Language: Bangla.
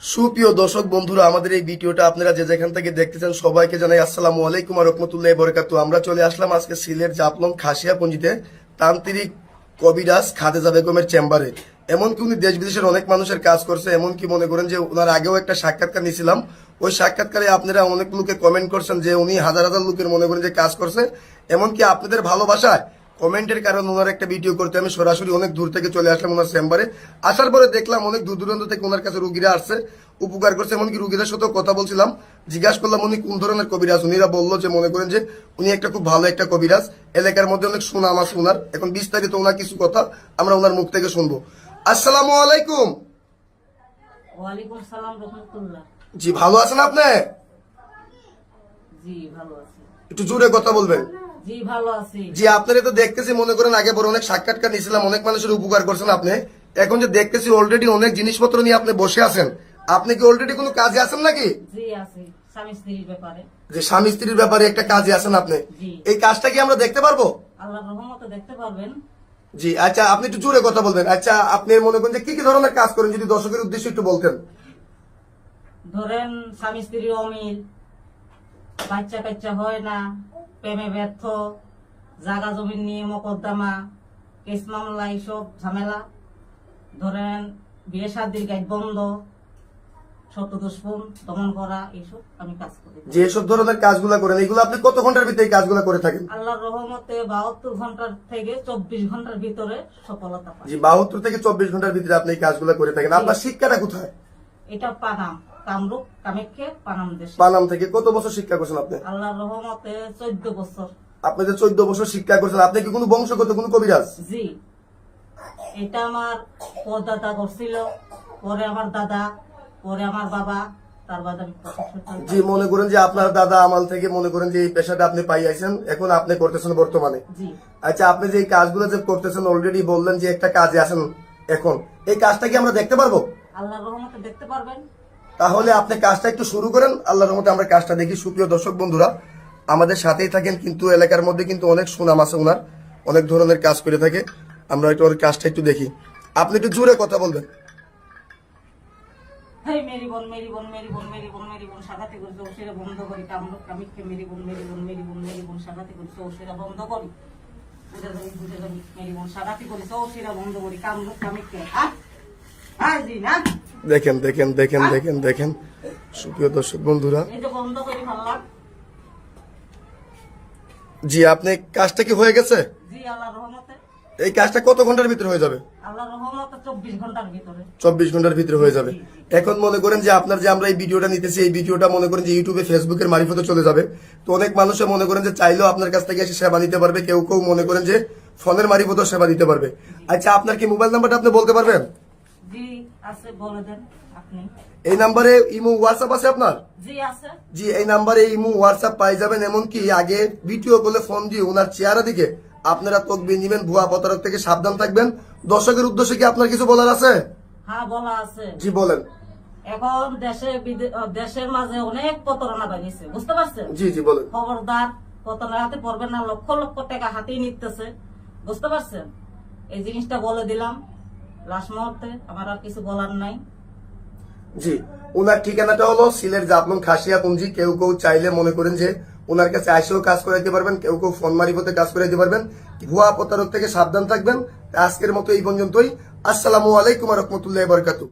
সুপ্রিয় দর্শক বন্ধুরা, আমাদের এই ভিডিওটা আপনারা যে যেখান থেকে দেখতেছেন সবাইকে জানাই আসসালামু আলাইকুম ওয়া রাহমাতুল্লাহি ওয়া বারাকাতুহু। আমরা চলে আসলাম আজকে সিলেট জাফলং খাসিয়াপুঞ্জিতে তান্ত্রিক কবিরাজ খাদিজা বেগমের চেম্বারে। এমনকি উনি দেশ বিদেশের অনেক মানুষের কাজ করছে, এমনকি মনে করেন যে ওনার আগেও একটা সাক্ষাৎকার নিয়েছিলাম। ওই সাক্ষাৎকারে আপনারা অনেক লোকে কমেন্ট করছেন যে উনি হাজার হাজার লোকের মনে করেন যে কাজ করছে। এমনকি আপনাদের ভালোবাসায় কমেন্টের কারণে ওনার একটা ভিডিও করতে আমি সরাসরি অনেক দূর থেকে চলে আসলাম ওনার চেম্বারে। আসার পরে দেখলাম অনেক দূর দূরান্ত থেকে ওনার কাছে রুগীরা আসছে, উপকার করছে। এমনকি রুগীদের সাথেও কথা বলছিলাম, জিজ্ঞাসা করলাম উনি কোন ধরনের কবিরাজ। উনিরা বললো যে মনে করেন যে উনি একটা খুব ভালো একটা কবিরাজ, এলাকার মধ্যে অনেক সুনাম আছে ওনার। এখন বিস্তারিত ওনার কিছু কথা আমরা ওনার মুখ থেকে শুনবো। আসসালামু আলাইকুম। ওয়ালাইকুম সালাম রাহমাতুল্লাহ। জি, ভালো আছেন আপনি? জি ভালো আছি। একটু জোরে কথা বলবেন। জি ভালো আছি। জি, আপনারা তো দেখতেছি মনে করেন আগে বড় অনেক সাক্ষাৎকার নিয়েছিলাম, অনেক মানুষের উপকার করছেন আপনি। এখন যে দেখতেছি অলরেডি অনেক জিনিসপত্র নিয়ে আপনি বসে আছেন, আপনি কি অলরেডি কোনো কাজে আছেন নাকি? জি আছি, স্বামী স্ত্রীর ব্যাপারে। যে স্বামী স্ত্রীর ব্যাপারে একটা কাজে আছেন আপনি, জি। এই কাজটা কি আমরা দেখতে পারবো? আল্লাহর রহমতে দেখতে পারবেন। জি আচ্ছা, আপনি একটু জোরে কথা বলবেন। আচ্ছা, আপনি মনে করেন যে কি কি ধরনের কাজ করেন যদি দর্শকের উদ্দেশ্যে একটু বলতেন। ধরেন স্বামী স্ত্রীর অমিল, বাচ্চা কাচ্চা হয় না, প্রেমে ব্যর্থ, জাগা জমিন নিয়ে মকদ্দমা, কেস মামলা, এইসব ঝামেলা। ধরেন বিয়ে শাদির গাইড বন্ধ, শত দুষ্পন দমন করা, এইসব আমি কাজ করি। যে সব ধরনের কাজগুলো করেন এগুলো আপনি কত ঘন্টার ভিতরে এই কাজগুলো করে থাকেন? আল্লাহর রহমতে 72 ঘন্টার থেকে 24 ঘন্টার ভিতরে সফলতা পাই। জি, 72 থেকে 24 ঘন্টার ভিতরে আপনি এই কাজগুলো করে থাকেন। আপনার শিক্ষাটা কোথায়? এটা পানাম, কামরূপ কামাখ্যা পানাম দেশ। পানাম থেকে কত বছর শিক্ষা করছেন আপনি? আল্লাহর রহমতে 14 বছর। আপনি যে 14 বছর শিক্ষা করছেন, আপনি কি কোনো বংশগত কোনো কবিরাজ? জি, এটা আমার পরদাদা করছিল, পরে আমার দাদা, পরে আমার বাবা, তার বাদে আমি 25 সাল। জি, মনে করেন যে আপনার দাদা আমল থেকে মনে করেন যে এই পেশাটা আপনি পাই আইছেন, এখন আপনি করতেছেন বর্তমানে। জি, আচ্ছা, আপনি যে এই কাজগুলো যে করতেছেন অলরেডি বললেন যে একটা কাজে আছেন, এখন এই কাজটা কি আমরা দেখতে পারবো? আল্লাহর রহমতে দেখতে পারবেন। তাহলে আপনি কাজটা একটু শুরু করেন, আল্লাহর রহমতে আমরা কাজটা দেখি। সুপ্রিয় দর্শক বন্ধুরা, আমাদের সাথেই থাকেন, কিন্তু এলাকার মধ্যে কিন্তু অনেক সুনাম আছে ওনার, অনেক ধরনের কাজ করে থাকে। আমরা একটু ওর কাজটা একটু দেখি। আপনি একটু জোরে কথা বলবেন। হেই মেরি বোন, মেরি বোন, মেরি বোন, মেরি বোন, মেরি বোন, সাগাতে করি ওসেরা বন্ধ করি। কামরূপ কামাখ্যা মেরি বোন, মেরি বোন, মেরি বোন, মেরি বোন, সাগাতে করি ওসেরা বন্ধ করি। বুঝে যাবি মেরি বোন, সাগাতে করি ওসেরা বন্ধ করি। কামরূপ কামাখ্যা হ্যাঁ জি না। দেখেন দেখেন দেখেন দেখেন দেখেন সুপ্রিয় দর্শক বন্ধুরা, এই যে বন্ধ করি ভাবলাম। জি আপনি কাজটা কি হয়ে গেছে? জি আল্লাহর রহমতে। এই কাজটা কত ঘন্টার ভিতরে হয়ে যাবে? আল্লাহর রহমতে 24 ঘন্টার ভিতরে। 24 ঘন্টার ভিতরে হয়ে যাবে। এখন মনে করেন যে আপনার যে আমরা এই ভিডিওটা নিতেছি, এই ভিডিওটা মনে করেন যে ইউটিউবে ফেসবুকের মারিফতে চলে যাবে। তো অনেক মানুষে মনে করেন যে চাইলেও আপনার কাছ থেকে এসে সেবা নিতে পারবে, কেউ কেউ মনে করেন যে ফোনের মারিফতেও সেবা দিতে পারবে। আচ্ছা, আপনার কি মোবাইল নাম্বারটা আপনি বলতে পারবেন? জি আছে, বলে দেন আপনি। এই নাম্বারে ইমো হোয়াটসঅ্যাপ আছে আপনার? জি আছে। জি, এই নাম্বারে ইমো হোয়াটসঅ্যাপ পাই যাবেন। এমনকি আগে ভিডিও কলে ফোন দিয়ে ওনার চেহারা দিকে আপনারা তকবির নিবেন, ভুয়া প্রতারক থেকে সাবধান থাকবেন। দর্শকের উদ্দেশ্যে কি আপনার কিছু বলার আছে? হ্যাঁ বলা আছে। জি বলেন। এখন দেশের মাঝে অনেক প্রতারণা বাড়িয়েছে, বুঝতে পারছেন? জি জি বলেন। খবরদার প্রতারণা হাতে পড়বেন না। লক্ষ লক্ষ টাকা হাতেই নিতেছে, বুঝতে পারছেন? এই জিনিসটা বলে দিলাম লাস্ট মুহূর্তে, আমার আর কিছু বলার নাই। জি, ওনার ঠিকানাটা হলো সিলেট জাফলং খাসিয়াপুঞ্জি। কেউ কেউ চাইলে মনে করেন যে ওনার কাছে আসেও কাজ করাইতে পারবেন, কেউ কেউ ফোন মারিফতে কাজ করাইতে পারবেন। ভুয়া প্রতারক থেকে সাবধান থাকবেন। আজকের মতো এই পর্যন্তই। আসসালামু আলাইকুম ওয়া রাহমাতুল্লাহি ওয়া বারাকাতুহু।